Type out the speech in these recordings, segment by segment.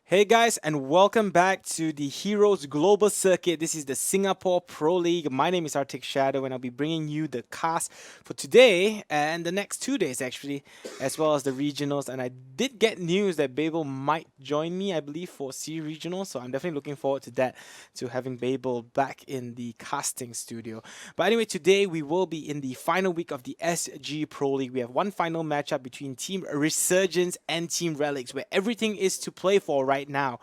Hey guys, and welcome back to the Heroes Global Circuit. This is the Singapore Pro League. My name is Arctic Shadow, and I'll be bringing you the cast for today and the next 2 days, actually, as well as the regionals. And I did get news that Babel might join me, I believe, for C regionals. So I'm definitely looking forward to that, to having Babel back in the casting studio. But anyway, today we will be in the final week of the SG Pro League. We have one final matchup between Team Resurgence and Team Relics, where everything is to play for right now.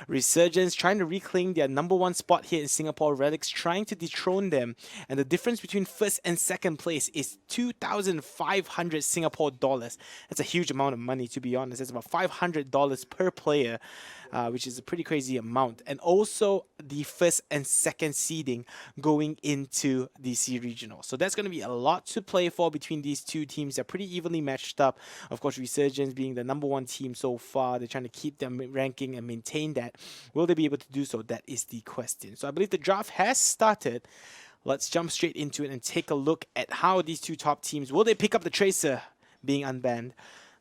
Resurgence trying to reclaim their number one spot here in Singapore. Relics trying to dethrone them, and the difference between first and second place is 2,500 Singapore dollars. That's a huge amount of money, to be honest. It's about $500 per player, which is a pretty crazy amount. And also the first and second seeding going into the C regional. So that's going to be a lot to play for between these two teams. They're pretty evenly matched up. Of course, Resurgence being the number one team so far. They're trying to keep their ranking and maintain that. Will they be able to do so? That is the question. So I believe the draft has started. Let's jump straight into it and take a look at how these two top teams, will they pick up the Tracer being unbanned?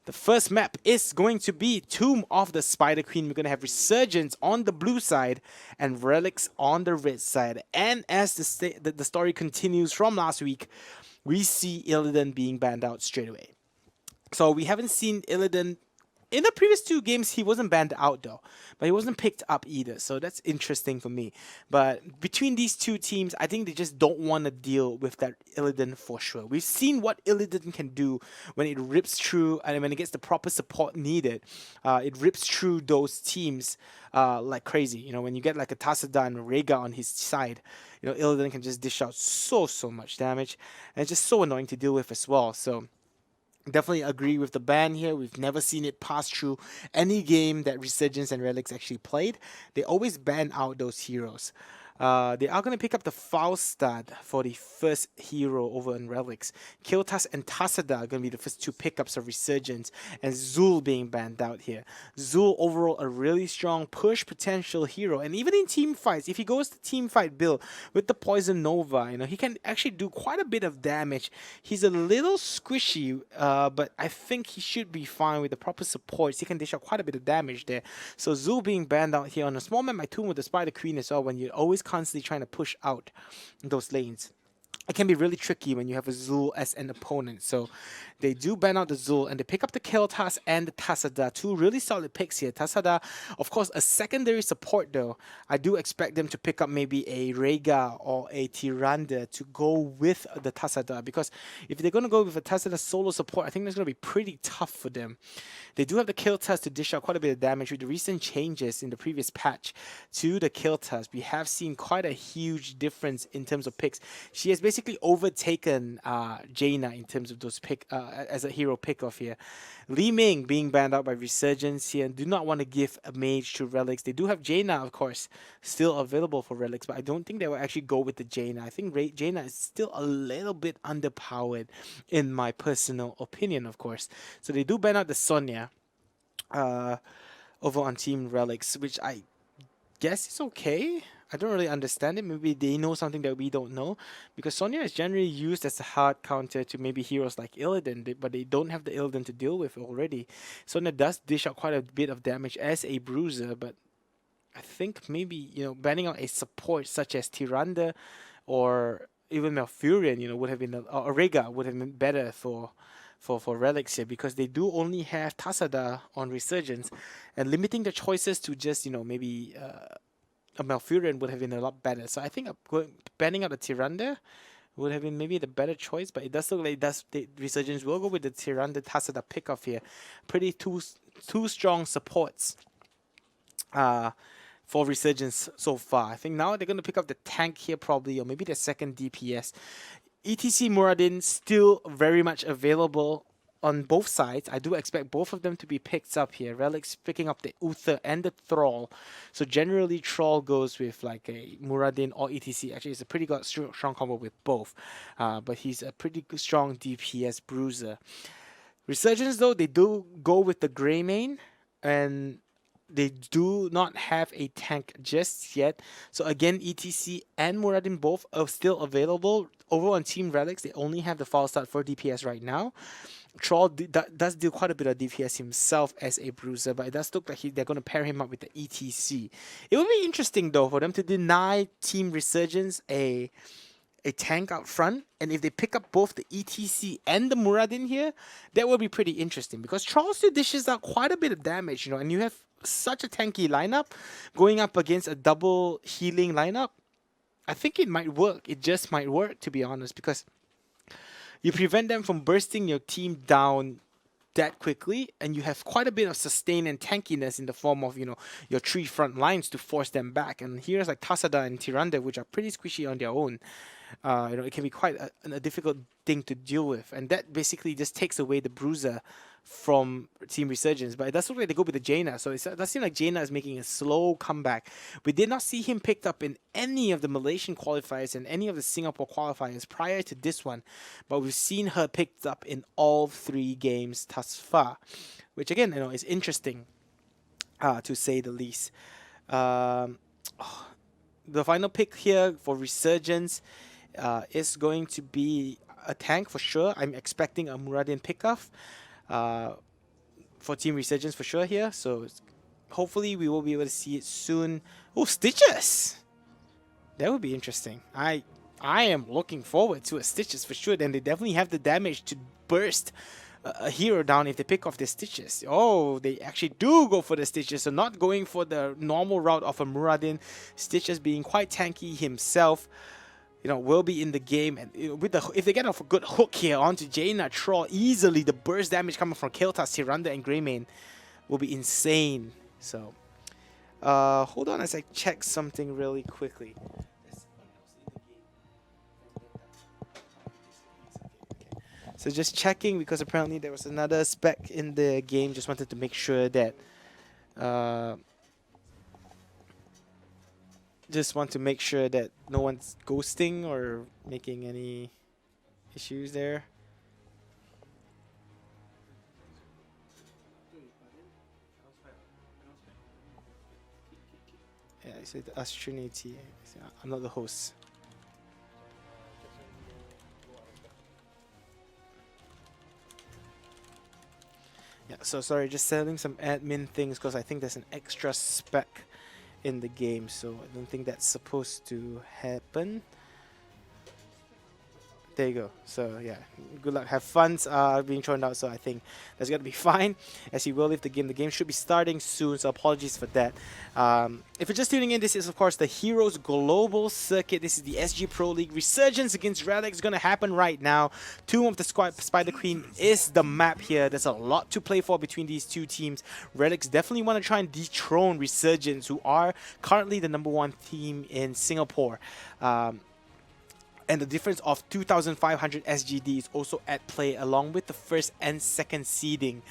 The first map is going to be Tomb of the Spider Queen. We're going to have Resurgence on the blue side and Relics on the red side. And as the story continues from last week, we see Illidan being banned out straight away. So we haven't seen Illidan in the previous two games. He wasn't banned out though, but he wasn't picked up either. So that's interesting for me. But between these two teams, I think they just don't want to deal with that Illidan for sure. We've seen what Illidan can do when it rips through and when it gets the proper support needed. It rips through those teams like crazy. You know, when you get like a Tasada and Rega on his side, you know, Illidan can just dish out so much damage, and it's just so annoying to deal with as well. So definitely agree with the ban here. We've never seen it pass through any game that Resurgence and Relics actually played. They always ban out those heroes. They are going to pick up the Faustad for the first hero over in Relics. Kiltas and Tasada are going to be the first two pickups of Resurgence, and Zul being banned out here. Zul overall a really strong push potential hero, and even in team fights, if he goes to team fight build with the Poison Nova, you know, he can actually do quite a bit of damage. He's a little squishy, but I think he should be fine with the proper supports. He can dish out quite a bit of damage there. So Zul being banned out here on a small map like Tomb with the Spider Queen as well, when you're always constantly trying to push out those lanes. It can be really tricky when you have a Zul as an opponent. So they do ban out the Zul and they pick up the Keltas and the Tasada. Two really solid picks here. Tasada, of course, a secondary support though. I do expect them to pick up maybe a Rega or a Tiranda to go with the Tasada, because if they're going to go with a Tasada solo support, I think that's going to be pretty tough for them. They do have the Kiltas to dish out quite a bit of damage. With the recent changes in the previous patch to the Kiltas, we have seen quite a huge difference in terms of picks. She has basically overtaken Jaina in terms of those pick as a hero pick-off here. Li Ming being banned out by Resurgence here, and do not want to give a mage to Relics. They do have Jaina, of course, still available for Relics, but I don't think they will actually go with the Jaina. I think Jaina is still a little bit underpowered, in my personal opinion, of course. So they do ban out the Sonya uh, over on Team Relics, which I guess is okay. I don't really understand it. Maybe they know something that we don't know, because Sonya is generally used as a hard counter to maybe heroes like Illidan, but they don't have the Illidan to deal with already. Sonya does dish out quite a bit of damage as a bruiser, but I think maybe, you know, banning out a support such as Tiranda or even Malfurion, you know, would have been or Rega would have been better for Relics here, because they do only have Tasada on Resurgence, and limiting the choices to just, you know, maybe a Malfurion would have been a lot better. So I think banning out a Tiranda would have been maybe the better choice, but it does look like the Resurgence will go with the Tiranda Tasada pickoff here. Pretty two strong supports for Resurgence so far. I think now they're going to pick up the tank here probably, or maybe the second DPS. ETC Muradin still very much available on both sides. I do expect both of them to be picked up here. Relics picking up the Uther and the Thrall. So generally Thrall goes with like a Muradin or ETC. Actually, it's a pretty good strong combo with both. But he's a pretty strong DPS bruiser. Resurgence though, they do go with the Greymane, and they do not have a tank just yet. So again, ETC and Muradin both are still available. Over on Team Relics, they only have the false start for DPS right now. Troll does do quite a bit of DPS himself as a bruiser, but it does look like they're going to pair him up with the ETC. It would be interesting though for them to deny Team Resurgence a tank out front, and if they pick up both the ETC and the Muradin here, that would be pretty interesting because Troll still dishes out quite a bit of damage, you know, and you have such a tanky lineup going up against a double healing lineup. I think it might work. It just might work, to be honest, because you prevent them from bursting your team down that quickly, and you have quite a bit of sustain and tankiness in the form of, you know, your 3 front lines to force them back. And here's like Tasada and Tiranda, which are pretty squishy on their own. You know, it can be quite a difficult thing to deal with, and that basically just takes away the bruiser from Team Resurgence. But it does look like they go with the Jaina, so it does seem like Jaina is making a slow comeback. We did not see him picked up in any of the Malaysian qualifiers and any of the Singapore qualifiers prior to this one, but we've seen her picked up in all 3 games thus far, which again, you know, is interesting to say the least. The final pick here for Resurgence is going to be a tank for sure. I'm expecting a Muradin pickup for Team Resurgence for sure here. So hopefully we will be able to see it soon. Oh, Stitches! That would be interesting. I am looking forward to a Stitches for sure. Then they definitely have the damage to burst a hero down if they pick off their Stitches. Oh, they actually do go for the Stitches. So not going for the normal route of a Muradin. Stitches being quite tanky himself, you know, will be in the game, and with the if they get off a good hook here onto Jaina, Troll, easily the burst damage coming from Kiltas, Tiranda, and Greymane will be insane. So, hold on as I check something really quickly. So just checking because apparently there was another spec in the game. Just wanted to make sure that. Just want to make sure that no one's ghosting or making any issues there. Yeah, I said Us Trinity. I'm not the host. Yeah, so sorry, just selling some admin things because I think there's an extra spec in the game, so I don't think that's supposed to happen. There you go. So yeah, good luck. Have fun being thrown out. So I think that's gonna be fine, as he will leave the game. The game should be starting soon, so apologies for that. If you're just tuning in, this is of course the Heroes Global Circuit. This is the SG Pro League. Resurgence against Relics gonna happen right now. Tomb of the Spider Queen is the map here. There's a lot to play for between these two teams. Relics definitely want to try and dethrone Resurgence, who are currently the #1 team in Singapore. And the difference of 2,500 SGD is also at play, along with the first and second seeding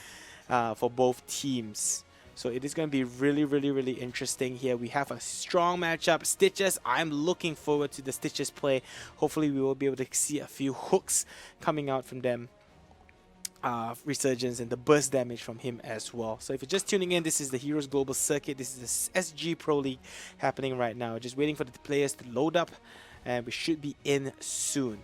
for both teams. So it is going to be really, really, really interesting here. We have a strong matchup. Stitches, I'm looking forward to the Stitches play. Hopefully we will be able to see a few hooks coming out from them. Resurgence and the burst damage from him as well. So if you're just tuning in, this is the Heroes Global Circuit. This is the SG Pro League happening right now. Just waiting for the players to load up, and we should be in soon.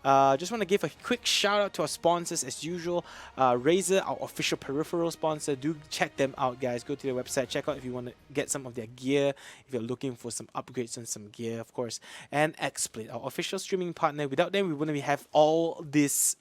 Just want to give a quick shout out to our sponsors as usual. Razer, our official peripheral sponsor. Do check them out, guys. Go to their website. Check out if you want to get some of their gear, if you're looking for some upgrades and some gear, of course. And XSplit, our official streaming partner. Without them, we wouldn't have all this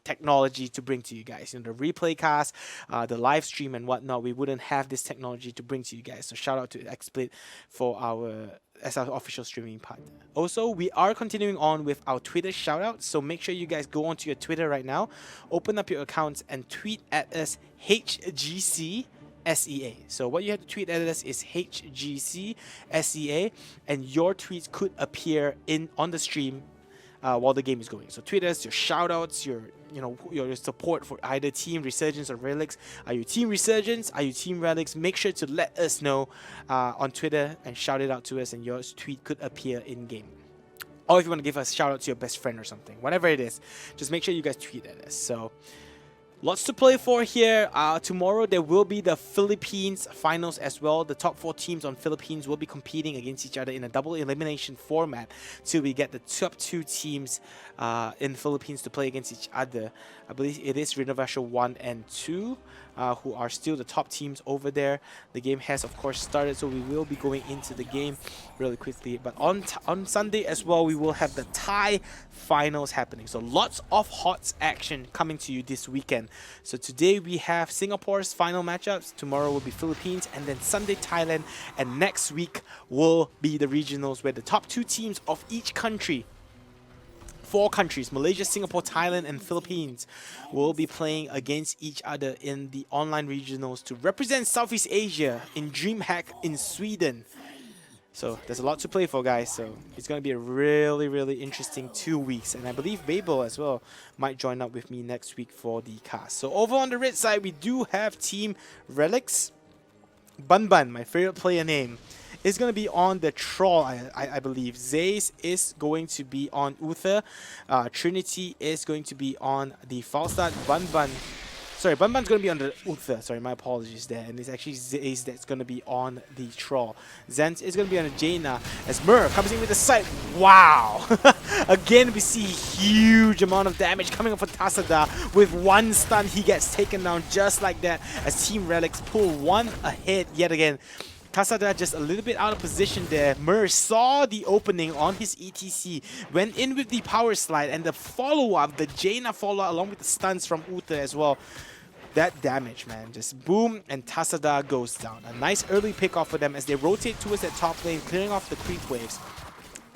technology to bring to you guys. You know, the replay cast, the live stream and whatnot, we wouldn't have this technology to bring to you guys. So shout out to XSplit for our official streaming partner. Also, we are continuing on with our Twitter shout out, so make sure you guys go onto your Twitter right now, open up your accounts and tweet at us HGC SEA. So what you have to tweet at us is HGC SEA, and your tweets could appear on the stream while the game is going. So tweet us your shoutouts, your support for either Team Resurgence or Relics. Are you Team Resurgence? Are you Team Relics? Make sure to let us know on Twitter and shout it out to us, and your tweet could appear in game. Or if you want to give us a shout out to your best friend or something, whatever it is, just make sure you guys tweet at us. So Lots to play for here. Tomorrow there will be the Philippines finals as well. The top 4 teams on Philippines will be competing against each other in a double elimination format till we get the top 2 teams in Philippines to play against each other. I believe it is Resurgence 1 and 2 who are still the top teams over there. The game has of course started, so we will be going into the game really quickly. But on Sunday as well, we will have the Thai finals happening. So lots of hot action coming to you this weekend. So today we have Singapore's final matchups, tomorrow will be Philippines, and then Sunday Thailand, and next week will be the regionals where the top 2 teams of each country, 4 countries, Malaysia, Singapore, Thailand, and Philippines, will be playing against each other in the online regionals to represent Southeast Asia in DreamHack in Sweden. So there's a lot to play for, guys. So it's going to be a really, really interesting 2 weeks. And I believe Babel as well might join up with me next week for the cast. So over on the red side, we do have Team Relics. Bun Bun, my favorite player name, is going to be on the Troll, I believe. Zaze is going to be on Uther. Trinity is going to be on the Falstad. Bun Bun's going to be on the Uther. Sorry, my apologies there. And it's actually Zaze that's going to be on the Troll. Zens is going to be on the Jaina as Mur comes in with the sight. Wow! Again, we see huge amount of damage coming up for Tasada. With 1 stun, he gets taken down just like that as Team Relics pull 1 ahead yet again. Tasada just a little bit out of position there. Mur saw the opening on his ETC, went in with the power slide, and the follow-up, the Jaina follow-up along with the stuns from Uther as well. That damage, man, just boom, and Tasada goes down. A nice early pick off for them as they rotate towards that top lane, clearing off the creep waves.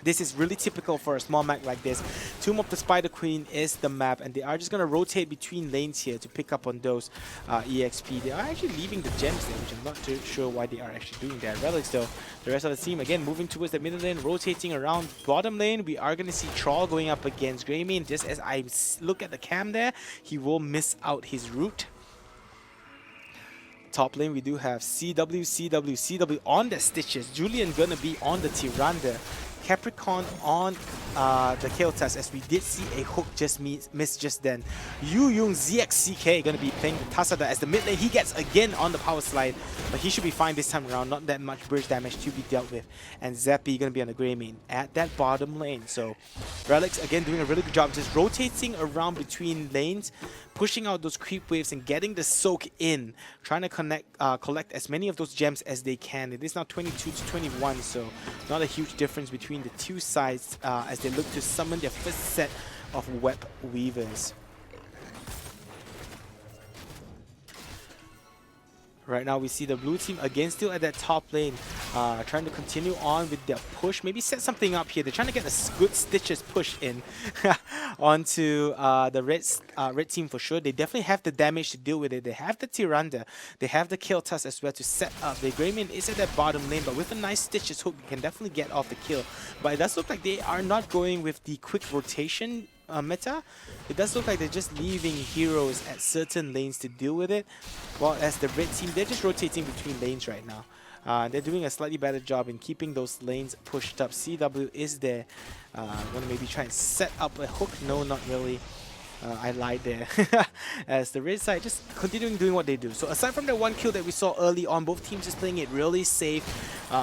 This is really typical for a small map like this. Tomb of the Spider Queen is the map, and they are just going to rotate between lanes here to pick up on those EXP. They are actually leaving the gems there, which I'm not too sure why they are actually doing that. Relics though, the rest of the team again moving towards the middle lane, rotating around bottom lane. We are going to see Troll going up against Greymane. Just as I look at the cam there, he will miss out his route. Top lane, we do have CW on the Stitches. Julian gonna be on the Tyrande. Capricorn on the Kael'thas, as we did see a hook just miss just then. Yu Yung ZXCK gonna be playing the Tasada as the mid lane. He gets again on the power slide, but he should be fine this time around. Not that much burst damage to be dealt with. And Zappy gonna be on the Greymane at that bottom lane. So Relics again doing a really good job just rotating around between lanes, pushing out those creep waves and getting the soak in, trying to collect as many of those gems as they can. It is now 22 to 21, so not a huge difference between the 2 sides as they look to summon their first set of Web Weavers. Right now we see the blue team again still at that top lane, trying to continue on with their push. Maybe set something up here. They're trying to get a good Stitches push in onto the red team for sure. They definitely have the damage to deal with it. They have the Tyrande. They have the Kael'thas as well to set up. The Greymane is at that bottom lane, but with a nice Stitches hook, you can definitely get off the kill. But it does look like they are not going with the quick rotation meta. It does look like they're just leaving heroes at certain lanes to deal with it, while as the red team, they're just rotating between lanes right now. They're doing a slightly better job in keeping those lanes pushed up. CW is there. Want to maybe try and set up a hook? No, not really. I lied there. As the red side just continuing doing what they do. So aside from that 1 kill that we saw early on, both teams just playing it really safe,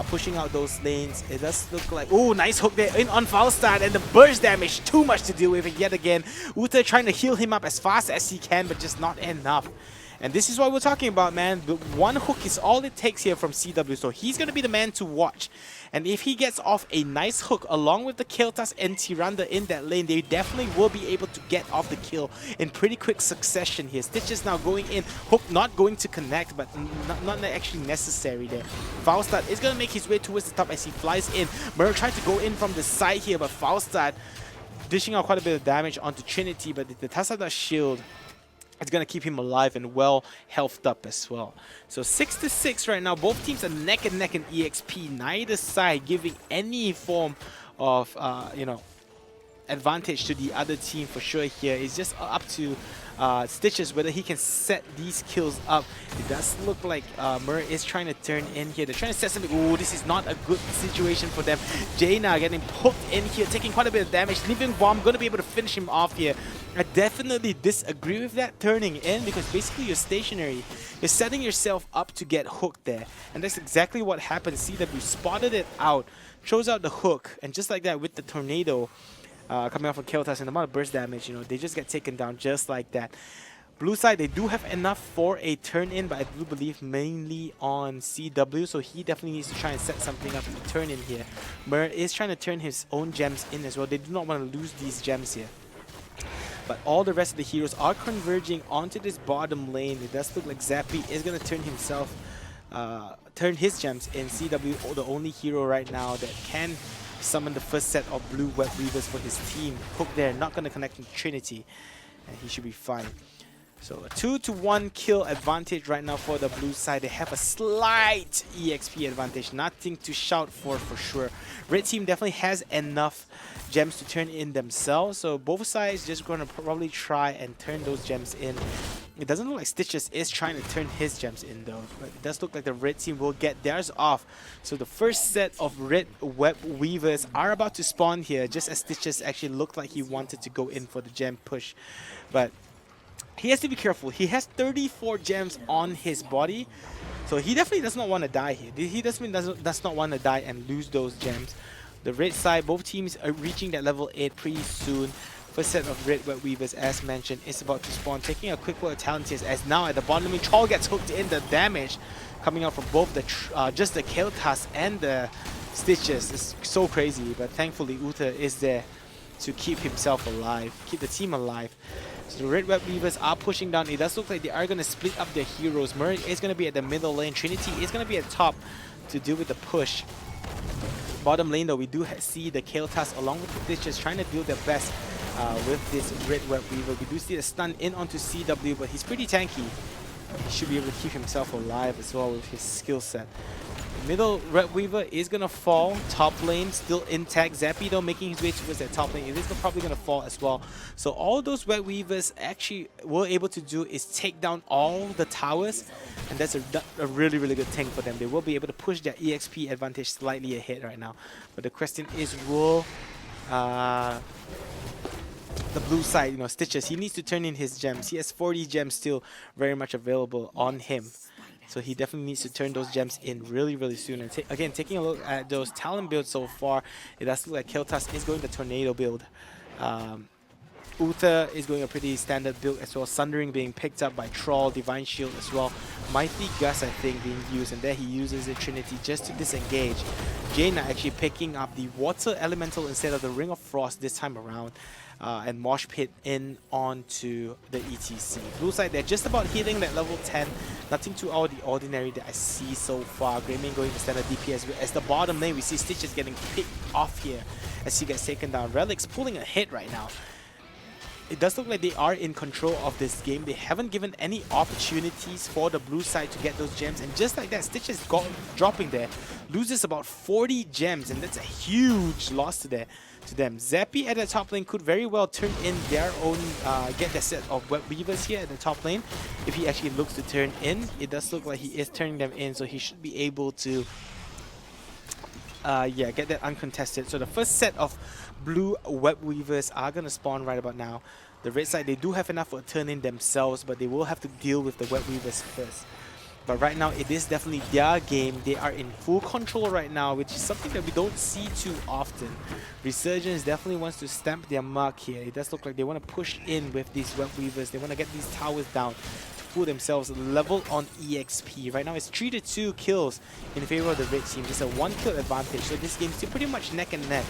pushing out those lanes. It does look like, oh, nice hook there in on Falstad, and the burst damage too much to deal with. And yet again, Uther trying to heal him up as fast as he can, but just not enough. And this is what we're talking about, man. The 1 hook is all it takes here from CW, so he's going to be the man to watch. And if he gets off a nice hook along with the Kael'thas and Tyrande in that lane, they definitely will be able to get off the kill in pretty quick succession here. Stitches now going in, hook not going to connect, but not actually necessary there. Falstad is going to make his way towards the top as he flies in. Mur tried to go in from the side here, but Falstad dishing out quite a bit of damage onto Trinity, but the Tasada shield, it's going to keep him alive and well healthed up as well. So 6-6 right now. Both teams are neck and neck in EXP. Neither side giving any form of, advantage to the other team for sure here. It's just up to Stitches whether he can set these kills up. It does look like Murr is trying to turn in here. They're trying to set something. Ooh, this is not a good situation for them. Jaina getting poked in here, taking quite a bit of damage. Living Bomb going to be able to finish him off here. I definitely disagree with that turning in, because basically you're stationary. You're setting yourself up to get hooked there. And that's exactly what happened. CW spotted it out, throws out the hook, and just like that with the tornado coming off of Keltas and the amount of burst damage, you know, they just get taken down just like that. Blue side, they do have enough for a turn-in, but I do believe mainly on CW, so he definitely needs to try and set something up to turn in here. Murr is trying to turn his own gems in as well. They do not want to lose these gems here. But all the rest of the heroes are converging onto this bottom lane. It does look like Zappy is going to turn himself, turn his gems in. CW, the only hero right now that can summon the first set of blue Web Weavers for his team. Hook there, not going to connect with Trinity, and he should be fine. So a 2-to-1 kill advantage right now for the blue side. They have a slight EXP advantage, nothing to shout for sure. Red team definitely has enough gems to turn in themselves, so both sides just going to probably try and turn those gems in. It doesn't look like Stitches is trying to turn his gems in though, but it does look like the red team will get theirs off. So the first set of red Web Weavers are about to spawn here, just as Stitches actually looked like he wanted to go in for the gem push. But he has to be careful. He has 34 gems on his body, so he definitely does not want to die here. He definitely does not want to die and lose those gems. The red side, both teams are reaching that level 8 pretty soon. First set of red Web Weavers, as mentioned, is about to spawn. Taking a quick look at Talentius, as now at the bottom lane, Troll gets hooked in. The damage coming out from both the just the Kael'thas and the Stitches is so crazy. But thankfully, Uther is there to keep himself alive, keep the team alive. So the red Web Weavers are pushing down. It does look like they are going to split up their heroes. Murray is going to be at the middle lane. Trinity is going to be at top to deal with the push. Bottom lane though, we do see the Kael'thas along with the Stitches trying to do their best with this red Web Weaver. We do see a stun in onto CW, but he's pretty tanky. He should be able to keep himself alive as well with his skill set. Middle Red Weaver is going to fall. Top lane still intact. Zappy though making his way towards that top lane. It is probably going to fall as well. So all those Red Weavers actually were able to do is take down all the towers. And that's a really, really good thing for them. They will be able to push their EXP advantage slightly ahead right now. But the question is, will the blue side, you know, Stitches, he needs to turn in his gems. He has 40 gems still very much available on him. So he definitely needs to turn those gems in really, really soon. And again, taking a look at those talent builds so far, it does look like Kael'thas is going the Tornado build. Uther is going a pretty standard build as well. Sundering being picked up by Troll, Divine Shield as well. Mighty Gus, I think, being used, and there he uses the Trinity just to disengage. Jaina actually picking up the Water Elemental instead of the Ring of Frost this time around. And Mosh Pit in onto the ETC. Blue side, they're just about hitting that level 10. Nothing too out of the ordinary that I see so far. Greymane going to standard DPS. As the bottom lane, we see Stitches getting picked off here as he gets taken down. Relics pulling a hit right now. It does look like they are in control of this game. They haven't given any opportunities for the blue side to get those gems. And just like that, Stitches dropping there. Loses about 40 gems, and that's a huge loss to them. Zappy at the top lane could very well turn in their own, get their set of Web Weavers here at the top lane. If he actually looks to turn in, it does look like he is turning them in, so he should be able to yeah, get that uncontested. So the first set of blue Web Weavers are going to spawn right about now. The red side, they do have enough for a turn in themselves, but they will have to deal with the Web Weavers first. But right now, it is definitely their game. They are in full control right now, which is something that we don't see too often. Resurgence definitely wants to stamp their mark here. It does look like they want to push in with these Web Weavers. They want to get these towers down to pull themselves level on EXP. Right now, it's 3-2 kills in favor of the red team. Just a 1 kill advantage. So this game is still pretty much neck and neck.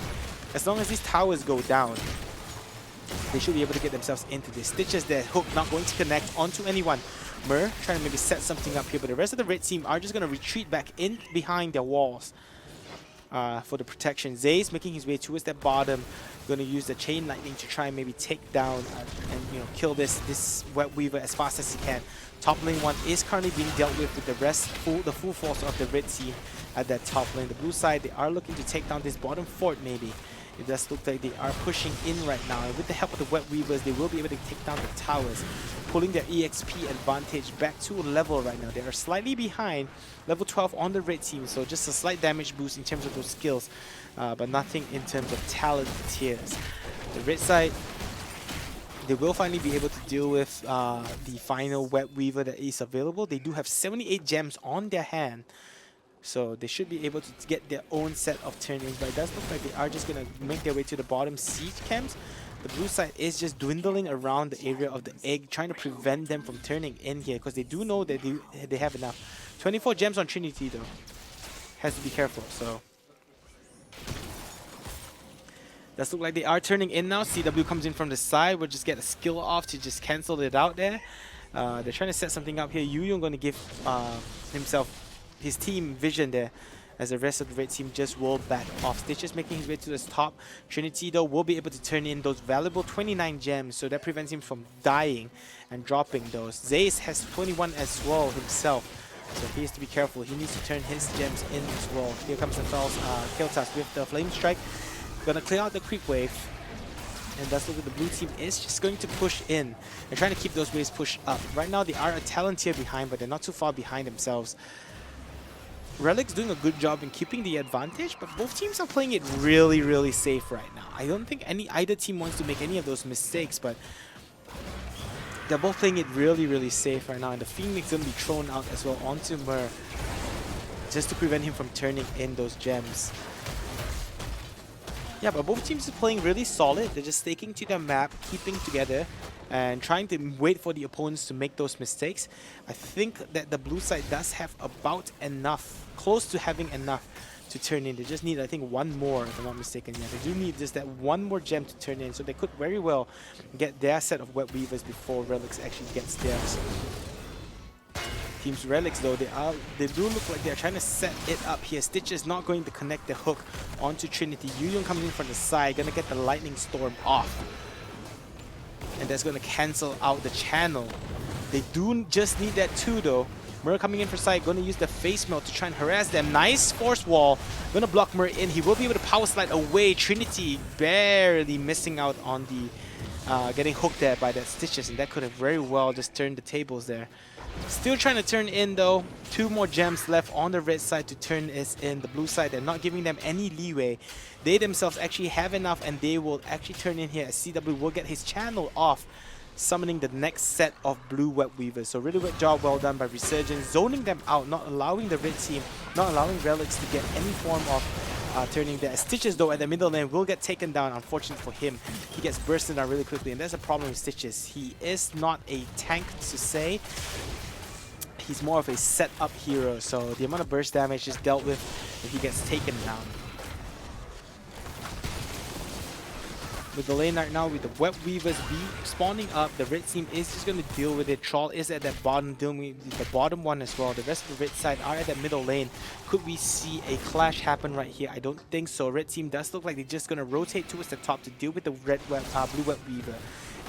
As long as these towers go down, they should be able to get themselves into this. Stitches there, hook not going to connect onto anyone. Murr trying to maybe set something up here, but the rest of the red team are just going to retreat back in behind their walls for the protection. Zay's making his way towards that bottom, going to use the Chain Lightning to try and maybe take down and kill this Web Weaver as fast as he can. Top lane one is currently being dealt with the full force of the red team at that top lane. The blue side, they are looking to take down this bottom fort maybe. It does look like they are pushing in right now, and with the help of the Web Weavers, they will be able to take down the towers, pulling their EXP advantage back to a level right now. They are slightly behind, level 12 on the red team, so just a slight damage boost in terms of those skills, but nothing in terms of talent tiers. The red side, they will finally be able to deal with the final Web Weaver that is available. They do have 78 gems on their hand, so they should be able to get their own set of turn-ins, but it does look like they are just going to make their way to the bottom siege camps. The blue side is just dwindling around the area of the egg, trying to prevent them from turning in here, because they do know that they have enough. 24 gems on Trinity though. Has to be careful, so... Does look like they are turning in now. CW comes in from the side. We'll just get a skill off to just cancel it out there. They're trying to set something up here. Yu going to give his team vision there, as the rest of the red team just will back off. Stitches making his way to the top. Trinity though will be able to turn in those valuable 29 gems, so that prevents him from dying and dropping those. Zace has 21 as well himself, so he has to be careful. He needs to turn his gems in as well. Here comes the Kiltas with the Flame Strike. Gonna clear out the creep wave. And that's what the blue team is just going to push in. They're trying to keep those waves pushed up. Right now they are a talent tier behind, but they're not too far behind themselves. Relics doing a good job in keeping the advantage, but both teams are playing it really, really safe right now. I don't think either team wants to make any of those mistakes, but they're both playing it really, really safe right now. And the Phoenix going to be thrown out as well onto Mer, just to prevent him from turning in those gems. Yeah, but both teams are playing really solid. They're just sticking to their map, keeping together, and trying to wait for the opponents to make those mistakes. I think that the blue side does have about enough, close to having enough to turn in. They just need, I think, one more, if I'm not mistaken. Yeah, they do need just that one more gem to turn in, so they could very well get their set of Web Weavers before Relics actually gets theirs. Team's Relics though, they do look like they're trying to set it up here. Stitch is not going to connect the hook onto Trinity. Yu comes in from the side, gonna get the Lightning Storm off. And that's gonna cancel out the channel. They do just need that too though. Mer coming in for side, gonna use the face melt to try and harass them. Nice force wall, gonna block Mer in. He will be able to power slide away. Trinity barely missing out on the getting hooked there by that Stitches, and that could have very well just turned the tables there. Still trying to turn in though. 2 more gems left on the red side to turn is in. The blue side, they're not giving them any leeway. They themselves actually have enough, and they will actually turn in here as CW will get his channel off, summoning the next set of blue Web Weavers. So really good job well done by Resurgence, zoning them out, not allowing the red team, not allowing Relics to get any form of turning there. Stitches though at the middle lane will get taken down. Unfortunate for him, he gets bursted down really quickly, and there's a problem with Stitches. He is not a tank to say. He's more of a set-up hero, so the amount of burst damage is dealt with if he gets taken down. With the lane right now, with the Web Weavers spawning up, the red team is just going to deal with it. Troll is at that bottom, dealing with the bottom one as well. The rest of the red side are at that middle lane. Could we see a clash happen right here? I don't think so. Red team does look like they're just going to rotate towards the top to deal with the blue Web Weaver.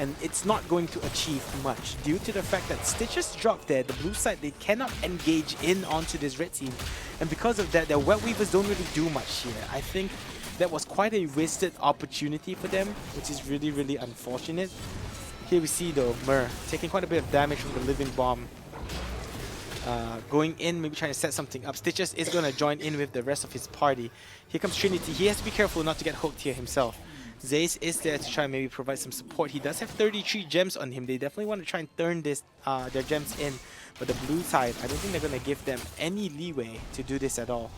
And it's not going to achieve much due to the fact that Stitches dropped there. The blue side, they cannot engage in onto this red team. And because of that, their Web Weavers don't really do much here. I think that was quite a wasted opportunity for them, which is really, really unfortunate. Here we see though, Mer taking quite a bit of damage from the Living Bomb. Going in, maybe trying to set something up. Stitches is going to join in with the rest of his party. Here comes Trinity. He has to be careful not to get hooked here himself. Zace is there to try and maybe provide some support. He does have 33 gems on him. They definitely want to try and turn this their gems in. But the blue side, I don't think they're going to give them any leeway to do this at all.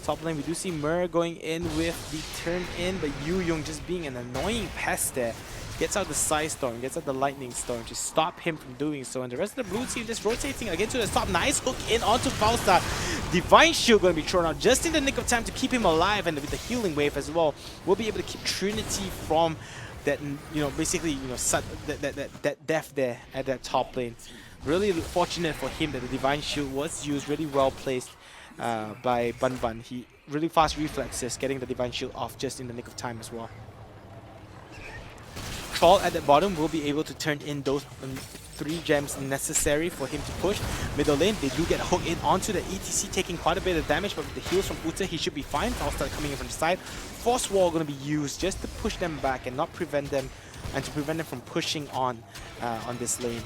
Top lane, we do see Mer going in with the turn in, but Yu just being an annoying pest there. Gets out the Psy Storm, gets out the Lightning Storm to stop him from doing so. And the rest of the blue team just rotating again to the top. Nice hook in onto Falstad. Divine Shield going to be thrown out just in the nick of time to keep him alive, and with the healing wave as well, we'll be able to keep Trinity from that, basically, that death there at that top lane. Really fortunate for him that the Divine Shield was used, really well placed by Bun. He really fast reflexes, getting the Divine Shield off just in the nick of time as well. Troll at the bottom will be able to turn in those 3 gems necessary for him to push. Middle lane, they do get a hook in onto the ETC, taking quite a bit of damage, but with the heals from Uta, he should be fine. I'll start coming in from the side. Force wall going to be used just to push them back and not prevent them, and to prevent them from pushing on this lane.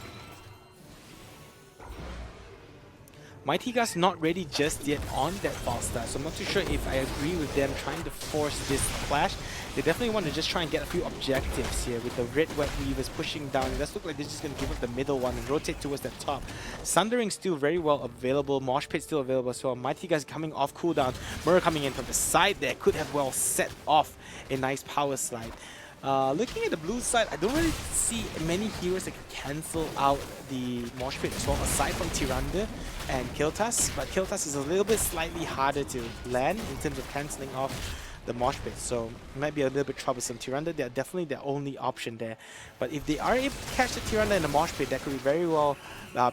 Mighty Gas not ready just yet on that false start, so I'm not too sure if I agree with them trying to force this clash. They definitely want to just try and get a few objectives here with the Red Web Weavers pushing down. It does look like they're just going to give up the middle one and rotate towards the top. Sundering still very well available, Mosh Pit still available as well. Mighty Gas coming off cooldown, Murr coming in from the side there, could have well set off a nice power slide. Looking at the blue side, I don't really see many heroes that can cancel out the Mosh Pit as well, aside from Tyrande and Kiltas, but Kiltas is a little bit slightly harder to land in terms of cancelling off the Mosh Pit, so it might be a little bit troublesome. Tyrande, they're definitely their only option there, but if they are able to catch the Tyrande and the Mosh Pit, that could be very well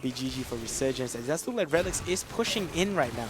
be GG for Resurgence. It does look like Relics is pushing in right now.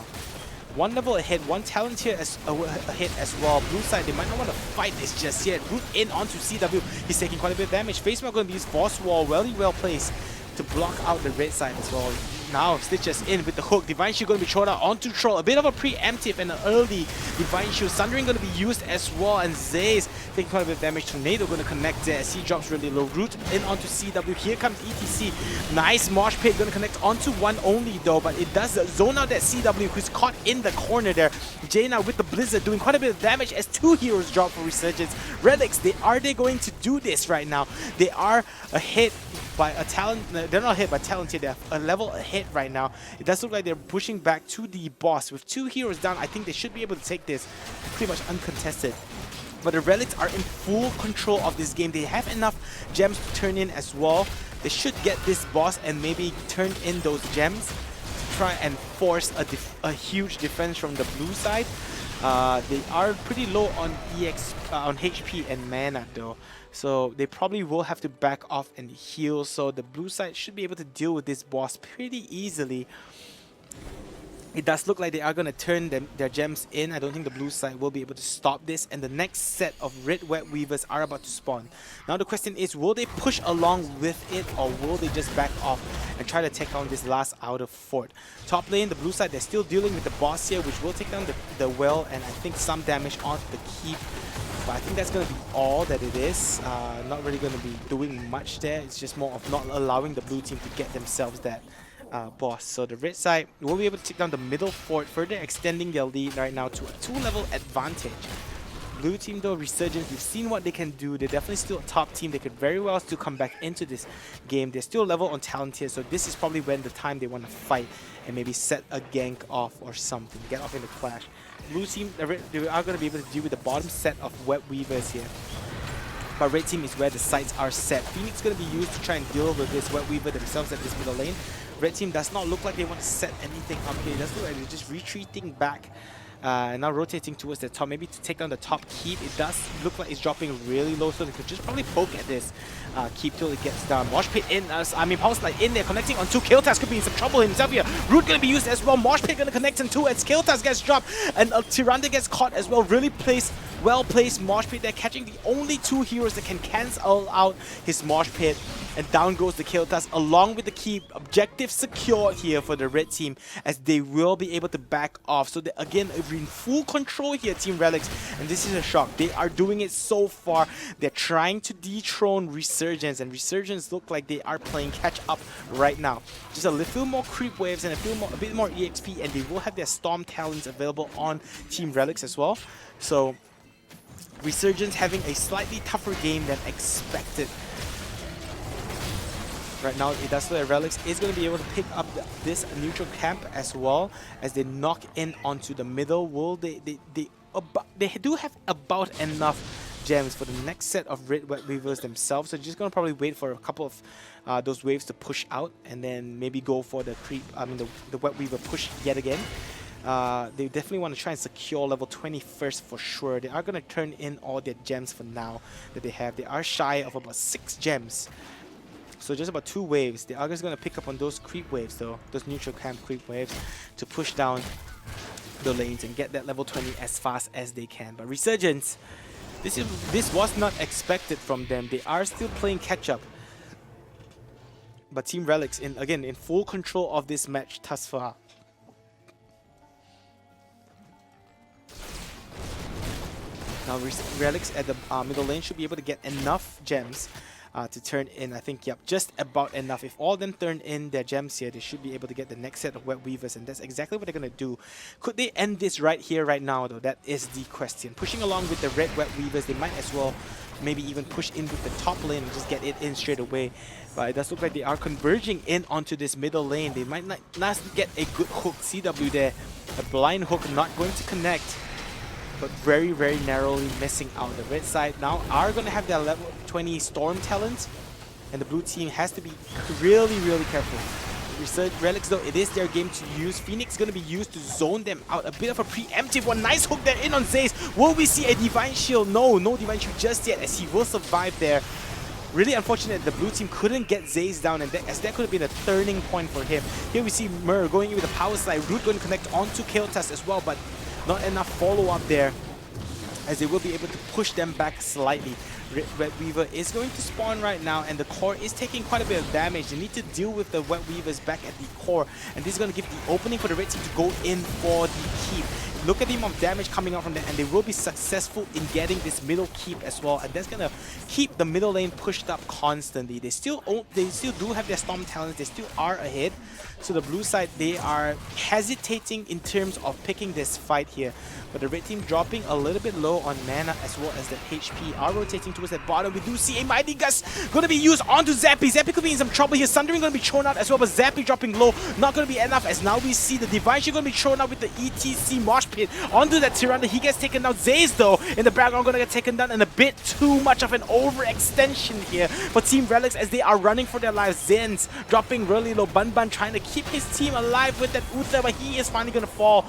One level ahead, one talent here ahead as well. Blue side, they might not want to fight this just yet. Root in onto CW. He's taking quite a bit of damage. Face Melt going to be used. Force wall, well placed to block out the red side as well. Now Stitches in with the hook. Divine Shield going to be thrown out onto Troll. A bit of a preemptive and an early Divine Shield. Sundering going to be used as well. And Zay's taking quite a bit of damage. Tornado going to connect there. C drops really low. Root in onto CW. Here comes ETC. Nice Mosh Pit going to connect onto one only though. But it does zone out that CW who's caught in the corner there. Jaina with the Blizzard doing quite a bit of damage as 2 heroes drop for Resurgence. Relics, are they going to do this right now? They are ahead by a talent. They're not ahead by talent here. They're a level ahead right now. It does look like they're pushing back to the boss. With 2 heroes down, I think they should be able to take this pretty much uncontested. But the Relics are in full control of this game. They have enough gems to turn in as well. They should get this boss and maybe turn in those gems to try and force a huge defense from the blue side. They are pretty low on on HP and mana though, so they probably will have to back off and heal. So the blue side should be able to deal with this boss pretty easily. It does look like they are going to turn their gems in. I don't think the blue side will be able to stop this. And the next set of Red Web Weavers are about to spawn. Now the question is, will they push along with it, or will they just back off and try to take on this last outer fort? Top lane, the blue side, they're still dealing with the boss here, which will take down the well and I think some damage onto the keep. But I think that's going to be all that it is. Not really going to be doing much there. It's just more of not allowing the blue team to get themselves that boss. So the red side will be able to take down the middle fort, further extending their lead right now to a 2-level advantage. Blue team though, Resurgence, we've seen what they can do. They're definitely still a top team. They could very well still come back into this game. They're still level on talent here, so this is probably when the time they want to fight and maybe set a gank off or something, get off in the clash. Blue team, they are going to be able to deal with the bottom set of Web Weavers here. But red team is where the sights are set. Phoenix is going to be used to try and deal with this Web Weaver themselves at this middle lane. Red team does not look like they want to set anything up here. It does look like they're just retreating back. And now rotating towards the top, maybe to take down the top keep. It does look like it's dropping really low, so they could just probably poke at this keep till it gets down. Mosh Pit in, Power Slide in there, connecting on 2. Kiltas could be in some trouble himself here. Root gonna be used as well. Mosh Pit gonna connect on 2 as Kiltas gets dropped, and Tyrande gets caught as well. Really well placed Mosh Pit there, catching the only 2 heroes that can cancel out his Mosh Pit. And down goes the Kiltas along with the keep. Objective secure here for the red team, as they will be able to back off. So they, again, are in full control here, Team Relics. And this is a shock. They are doing it so far. They're trying to dethrone Resurgence. And Resurgence look like they are playing catch up right now. Just a little more creep waves and a bit more EXP. And they will have their Storm talents available on Team Relics as well. So Resurgence having a slightly tougher game than expected. Right now, it does look like Relics is going to be able to pick up this neutral camp as well, as they knock in onto the middle. Will they do have about enough gems for the next set of Red Web Weavers themselves, so just going to probably wait for a couple of those waves to push out, and then maybe go for the the Web Weaver push yet again. They definitely want to try and secure level 20 first for sure. They are going to turn in all their gems for now that they have. They are shy of about 6 gems. So just about 2 waves. The Argus is going to pick up on those creep waves though, those neutral camp creep waves, to push down the lanes and get that level 20 as fast as they can. But Resurgence, this was not expected from them. They are still playing catch up. But Team Relics, again, in full control of this match thus far. Now Relics at the middle lane should be able to get enough gems to turn in. I think, yep, just about enough. If all of them turn in their gems here, they should be able to get the next set of Web Weavers, and that's exactly what they're going to do. Could they end this right here, right now, though? That is the question. Pushing along with the red Web Weavers, they might as well maybe even push in with the top lane and just get it in straight away. But it does look like they are converging in onto this middle lane. They might not get a good hook. CW there, a blind hook not going to connect, but very, very narrowly missing out. The red side now are going to have their level 20 Storm talent, and the blue team has to be really, really careful. Relics, though, it is their game to use. Phoenix going to be used to zone them out. A bit of a preemptive one. Nice hook there in on Zaze. Will we see a Divine Shield? No Divine Shield just yet, as he will survive there. Really unfortunate the blue team couldn't get Zaze down, and as that could have been a turning point for him. Here we see Mur going in with a power slide. Root going to connect onto Kael'thas as well, but not enough follow-up there, as they will be able to push them back slightly. Red Weaver is going to spawn right now, and the core is taking quite a bit of damage. They need to deal with the Web Weavers back at the core, and this is going to give the opening for the red team to go in for the keep. Look at the amount of damage coming out from that, and they will be successful in getting this middle keep as well, and that's going to keep the middle lane pushed up constantly. They still do have their Storm talents. They still are ahead. So the blue side, they are hesitating in terms of picking this fight here. But the red team dropping a little bit low on mana as well as the HP, are rotating towards the bottom. We do see a Mighty Gust going to be used onto Zappy. Zappy could be in some trouble here. Sundering going to be thrown out as well, but Zappy dropping low. Not going to be enough, as now we see the Divine Shield going to be thrown out with the ETC Mosh Pit onto that Tyrande. He gets taken down. Zaze, though, in the background going to get taken down, and a bit too much of an overextension here for Team Relics as they are running for their lives. Zenz dropping really low. Bun trying to keep his team alive with that Uther, but he is finally going to fall.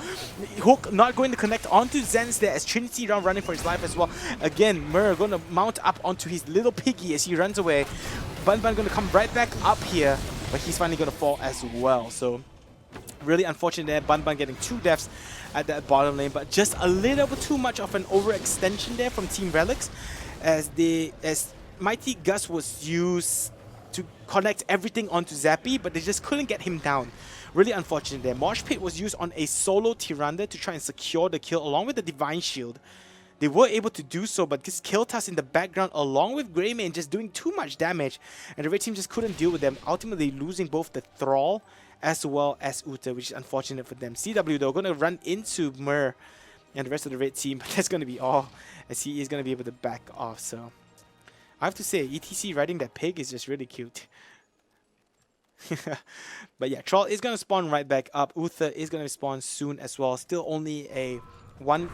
Hook not going to connect onto Zenz there, as Trinity around running for his life as well. Again, Mur going to mount up onto his little piggy as he runs away. Bun going to come right back up here, but he's finally going to fall as well. So really unfortunate there. Bun getting 2 deaths at that bottom lane, but just a little bit too much of an overextension there from Team Relics, as Mighty Gust was used to connect everything onto Zappy, but they just couldn't get him down. Really unfortunate there. Mosh Pit was used on a solo Tyrande to try and secure the kill along with the Divine Shield. They were able to do so, but this Kael'thas in the background along with Greymane just doing too much damage, and the red team just couldn't deal with them, ultimately losing both the Thrall as well as Uther, which is unfortunate for them. CW, though, going to run into Mur and the rest of the red team, but that's going to be all, as he is going to be able to back off. So I have to say, ETC riding that pig is just really cute. But yeah, Troll is going to spawn right back up. Uther is going to spawn soon as well. Still only a 1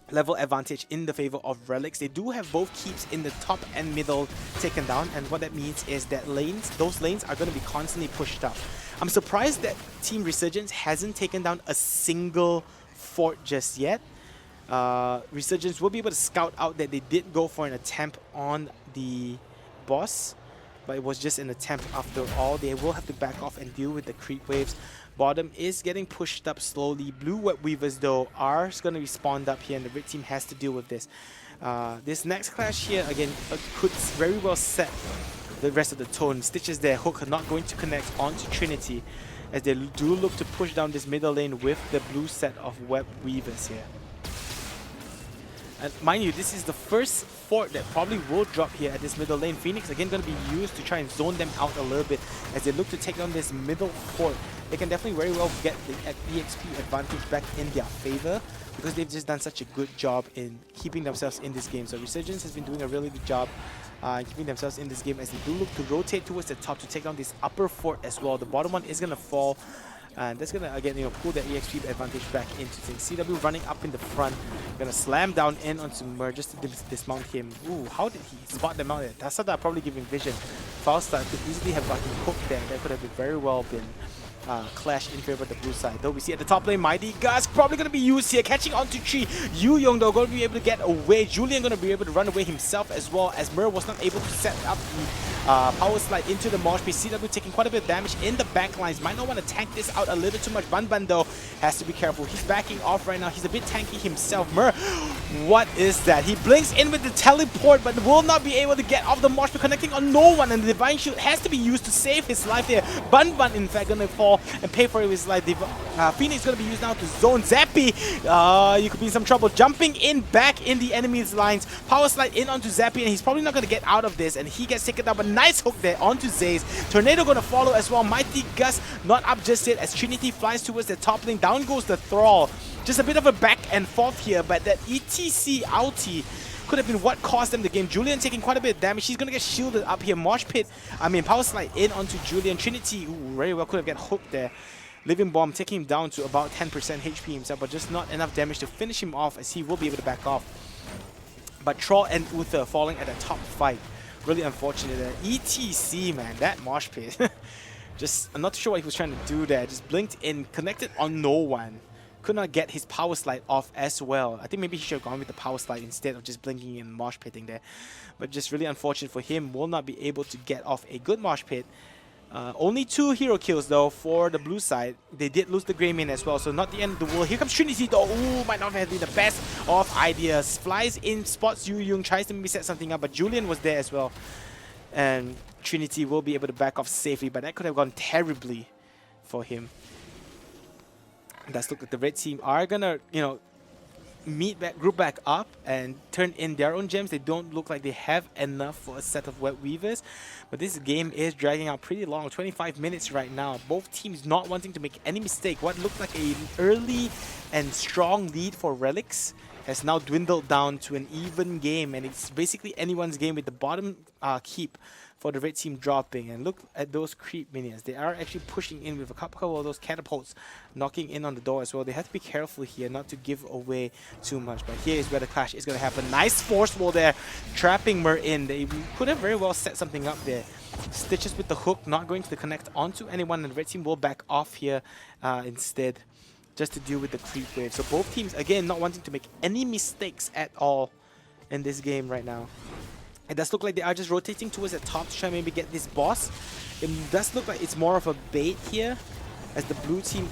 level advantage in the favor of Relics. They do have both keeps in the top and middle taken down, and what that means is that those lanes are going to be constantly pushed up. I'm surprised that Team Resurgence hasn't taken down a single fort just yet. Resurgence will be able to scout out that they did go for an attempt on the boss, but it was just an attempt after all. They will have to back off and deal with the creep waves. Bottom is getting pushed up slowly. Blue Web Weavers, though, are going to be spawned up here, and the red team has to deal with this. This next clash here, again, could very well set the rest of the tone. Stitches there, Hook not going to connect onto Trinity, as they do look to push down this middle lane with the blue set of Web Weavers here. And mind you, this is the first fort that probably will drop here at this middle lane. Phoenix again going to be used to try and zone them out a little bit as they look to take down this middle fort. They can definitely very well get the EXP advantage back in their favor, because they've just done such a good job in keeping themselves in this game. So Resurgence has been doing a really good job keeping themselves in this game, as they do look to rotate towards the top to take down this upper fort as well. The bottom one is going to fall, and that's going to, again, pull that EXP advantage back into things. CW running up in the front, going to slam down in onto Mur just to dismount him. Ooh, how did he spot them out there? Tasada probably giving vision. Falstad could easily have gotten hooked there. That could have been very well been clash in favor of the blue side. Though we see at the top lane, Mighty Gus probably going to be used here, catching onto Chi. Yu Yong though going to be able to get away. Julian going to be able to run away himself as well, as Mur was not able to set up the power slide into the mosh pit. CW taking quite a bit of damage in the back lines. Might not want to tank this out a little too much. Ban Ban though has to be careful. He's backing off right now. He's a bit tanky himself. Mur, what is that? He blinks in with the teleport, but will not be able to get off the mosh pit, connecting on no one, and the Divine Shield has to be used to save his life there. Ban Ban in fact gonna fall and pay for his life. Phoenix gonna be used now to zone Zappy. You could be in some trouble. Jumping in back in the enemy's lines. Power slide in onto Zappy, and he's probably not gonna get out of this, and he gets taken down. But nice hook there onto Zaze. Tornado gonna follow as well. Mighty Gus not up just yet as Trinity flies towards the top lane. Down goes the Thrall. Just a bit of a back and forth here, but that ETC outie could have been what caused them the game. Julian taking quite a bit of damage. He's gonna get shielded up here. Power slide in onto Julian. Trinity, ooh, very well could have get hooked there. Living Bomb taking him down to about 10% HP himself, but just not enough damage to finish him off, as he will be able to back off. But Troll and Uther falling at the top fight. Really unfortunate there. ETC, man, that mosh pit. Just, I'm not sure what he was trying to do there. Just blinked in, connected on no one. Could not get his power slide off as well. I think maybe he should have gone with the power slide instead of just blinking and mosh pitting there. But just really unfortunate for him. Will not be able to get off a good mosh pit. Only 2 hero kills though for the blue side. They did lose the Greymane as well, so not the end of the world. Here comes Trinity though. Ooh, might not have been the best of ideas. Flies in, spots Yu Yung, tries to maybe set something up, but Julian was there as well. And Trinity will be able to back off safely, but that could have gone terribly for him. Does look like the red team are gonna, you know, group back up and turn in their own gems. They don't look like they have enough for a set of Web Weavers, but this game is dragging out pretty long, 25 minutes right now. Both teams not wanting to make any mistake. What looked like an early and strong lead for Relics has now dwindled down to an even game, and it's basically anyone's game with the bottom keep for the red team dropping. And look at those creep minions. They are actually pushing in with a couple of those catapults knocking in on the door as well. They have to be careful here not to give away too much. But here is where the clash is going to happen. Nice force wall there, trapping Mur in. They could have very well set something up there. Stitches with the hook, not going to connect onto anyone, and the red team will back off here instead, just to deal with the creep wave. So both teams, again, not wanting to make any mistakes at all in this game right now. It does look like they are just rotating towards the top to try and maybe get this boss. It does look like it's more of a bait here, as the blue team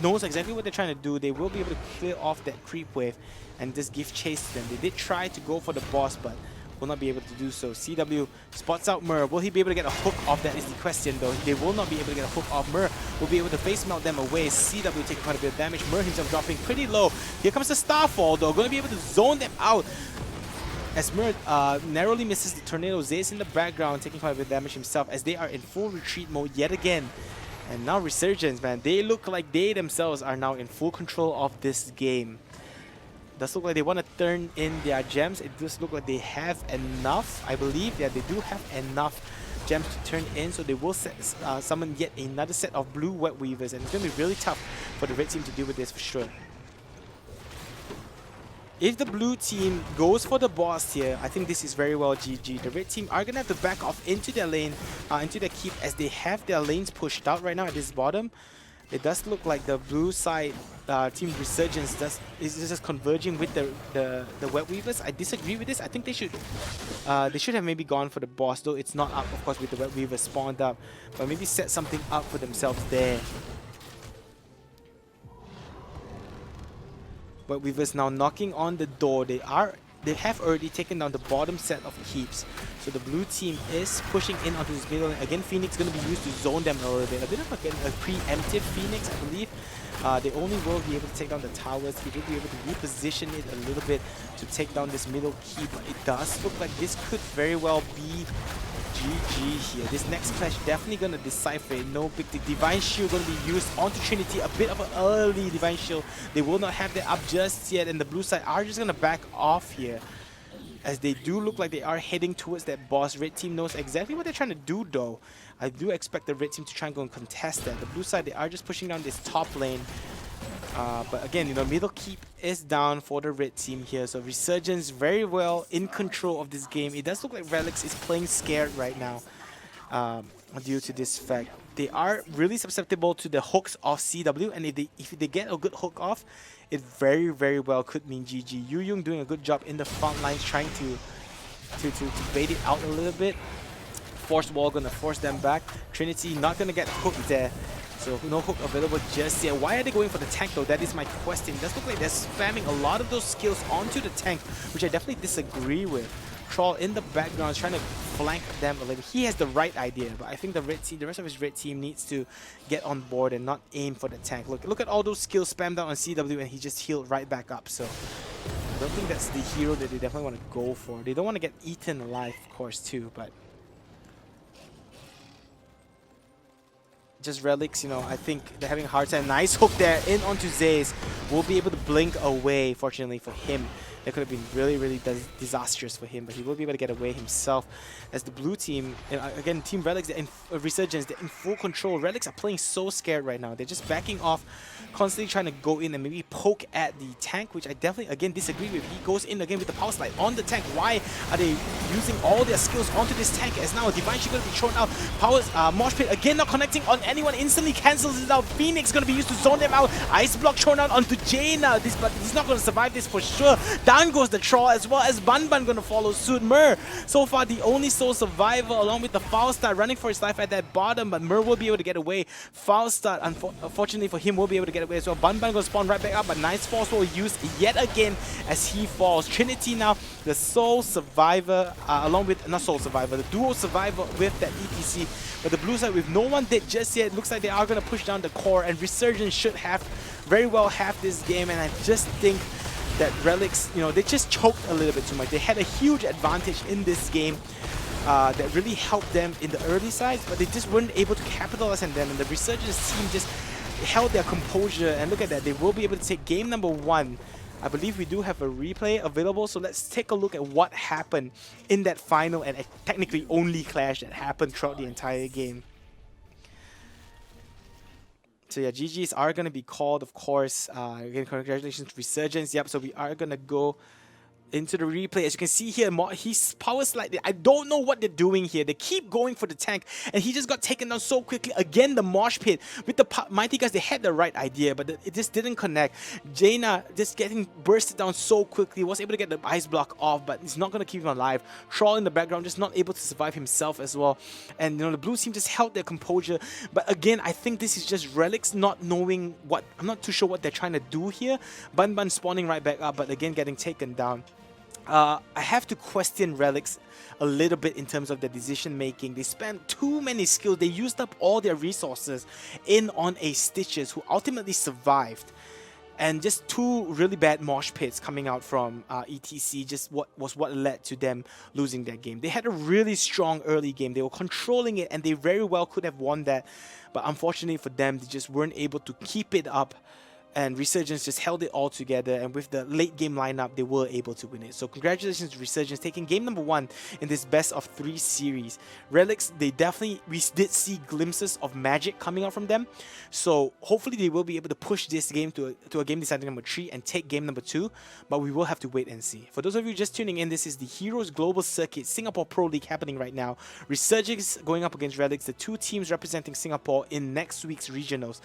knows exactly what they're trying to do. They will be able to clear off that creep wave and just give chase to them. They did try to go for the boss, but will not be able to do so. CW spots out Mur. Will he be able to get a hook off? That is the question though. They will not be able to get a hook off. Mur will be able to face melt them away. CW taking quite a bit of damage. Mur himself dropping pretty low. Here comes the Starfall though. Going to be able to zone them out, as Mur narrowly misses the Tornado. Zaze in the background taking quite a bit of damage himself, as they are in full retreat mode yet again. And now Resurgence, man, they look like they themselves are now in full control of this game. Does look like they want to turn in their gems. It does look like they have enough. I believe that they do have enough gems to turn in, so they will summon yet another set of blue Web Weavers, and it's going to be really tough for the red team to deal with this for sure. If the blue team goes for the boss here, I think this is very well GG. The red team are going to have to back off into their lane, into their keep, as they have their lanes pushed out right now at this bottom. It does look like the blue side team Resurgence is just converging with the Web Weavers. I disagree with this. I think they should have maybe gone for the boss, though it's not up, of course, with the Web Weavers spawned up. But maybe set something up for themselves there. Web Weavers now knocking on the door. They have already taken down the bottom set of keeps. So the blue team is pushing in onto this middle. Again, Phoenix going to be used to zone them a little bit. A bit of a preemptive Phoenix, I believe. They only will be able to take down the towers. He will be able to reposition it a little bit to take down this middle keep. But it does look like this could very well be GG here. This next clash definitely going to decipher it. No big deal. Divine Shield going to be used onto Trinity. A bit of an early Divine Shield. They will not have that up just yet, and the blue side are just going to back off here, as they do look like they are heading towards that boss. Red team knows exactly what they're trying to do though. I do expect the red team to try and go and contest that. The blue side, they are just pushing down this top lane. But again, you know, middle keep is down for the red team here. So Resurgence very well in control of this game. It does look like Relics is playing scared right now due to this fact. they are really susceptible to the hooks of CW, and if they get a good hook off, it very well could mean GG. Yu Yung doing a good job in the front lines, trying to bait it out a little bit. Force wall gonna force them back. Trinity not gonna get hooked there. So no hook available just yet. Why are they going for the tank though? That is my question. It does look like they're spamming a lot of those skills onto the tank, which I definitely disagree with. Troll in the background is trying to flank them a little. He has the right idea, but I think the red team, the rest of his red team needs to get on board and not aim for the tank. Look at all those skills spammed out on CW, and he just healed right back up. So I don't think that's the hero that they definitely want to go for. They don't want to get eaten alive, of course, too, but just Relics, you know, I think they're having a hard time. Nice hook there in onto Zaze. Will be able to blink away, fortunately for him. That could have been really disastrous for him, but he will be able to get away himself. As the blue team, again, Team Relics, they're in Resurgence, they're in full control. Relics are playing so scared right now. They're just backing off, constantly trying to go in and maybe poke at the tank, which I definitely, again, disagree with. He goes in again with the power slide on the tank. Why are they using all their skills onto this tank? As now, Divine Shield going to be thrown out. Powers, Mosh Pit, again, not connecting on anyone. Instantly cancels it out. Phoenix going to be used to zone them out. Ice Block thrown out onto Jaina. But he's not going to survive this for sure. Down goes the Troll, as well as Bun going to follow suit. Mer, so far the only sole survivor, along with the Foul Start running for his life at that bottom, but Mer will be able to get away. Foul Start, unfortunately for him, will be able to get away as well. Bun going to spawn right back up, but nice force will used yet again as he falls. Trinity now, the sole survivor, along with, not sole survivor, the duo survivor with that ETC. But the blue side with no one dead just yet, looks like they are going to push down the core, and Resurgence should have very well have this game, and I just think that Relics, you know, they just choked a little bit too much. They had a huge advantage in this game that really helped them in the early sides, but they just weren't able to capitalize on them, and the Resurgence team just held their composure, and look at that, they will be able to take game number 1. I believe we do have a replay available, so let's take a look at what happened in that final and technically only clash that happened throughout the entire game. So yeah, GGs are going to be called, of course. Again, congratulations to Resurgence. Yep, so we are going to go into the replay. As you can see here, he's power slide. I don't know what they're doing here. They keep going for the tank, and he just got taken down so quickly. Again, the mosh pit with the Mighty Guys, they had the right idea, but it just didn't connect. Jaina just getting bursted down so quickly, was able to get the ice block off, but it's not going to keep him alive. Troll in the background, just not able to survive himself as well. And you know, the blue team just held their composure. But again, I think this is just Relics not knowing what, I'm not too sure what they're trying to do here. Bun spawning right back up, but again, getting taken down. I have to question Relics a little bit in terms of their decision making. They spent too many skills. They used up all their resources in on a Stitches, who ultimately survived. And just two really bad mosh pits coming out from ETC just was what led to them losing their game. They had a really strong early game. They were controlling it, and they very well could have won that. But unfortunately for them, they just weren't able to keep it up. And Resurgence just held it all together, and with the late game lineup, they were able to win it. So congratulations to Resurgence taking game number 1 in this best of 3 series. Relics, we did see glimpses of magic coming out from them. So hopefully they will be able to push this game to a game deciding number 3 and take game number 2. But we will have to wait and see. For those of you just tuning in, this is the Heroes Global Circuit Singapore Pro League happening right now. Resurgence going up against Relics, the 2 teams representing Singapore in next week's regionals.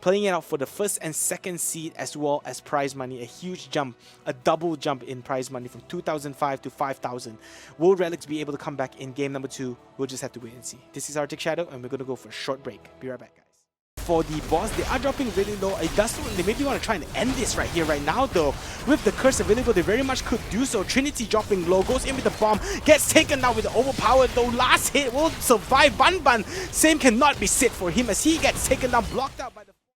Playing it out for the 1st and 2nd seed, as well as prize money. A huge jump, a double jump in prize money from 2,005 to 5,000. Will Relics be able to come back in game number 2? We'll just have to wait and see. This is Arctic Shadow, and we're going to go for a short break. Be right back, guys. For the boss, they are dropping really low. It does look like they maybe want to try and end this right here, right now, though. With the curse available, they very much could do so. Trinity dropping low, goes in with the bomb, gets taken down with the overpowered, though. Last hit will survive. Bun. Same cannot be said for him as he gets taken down, blocked out by the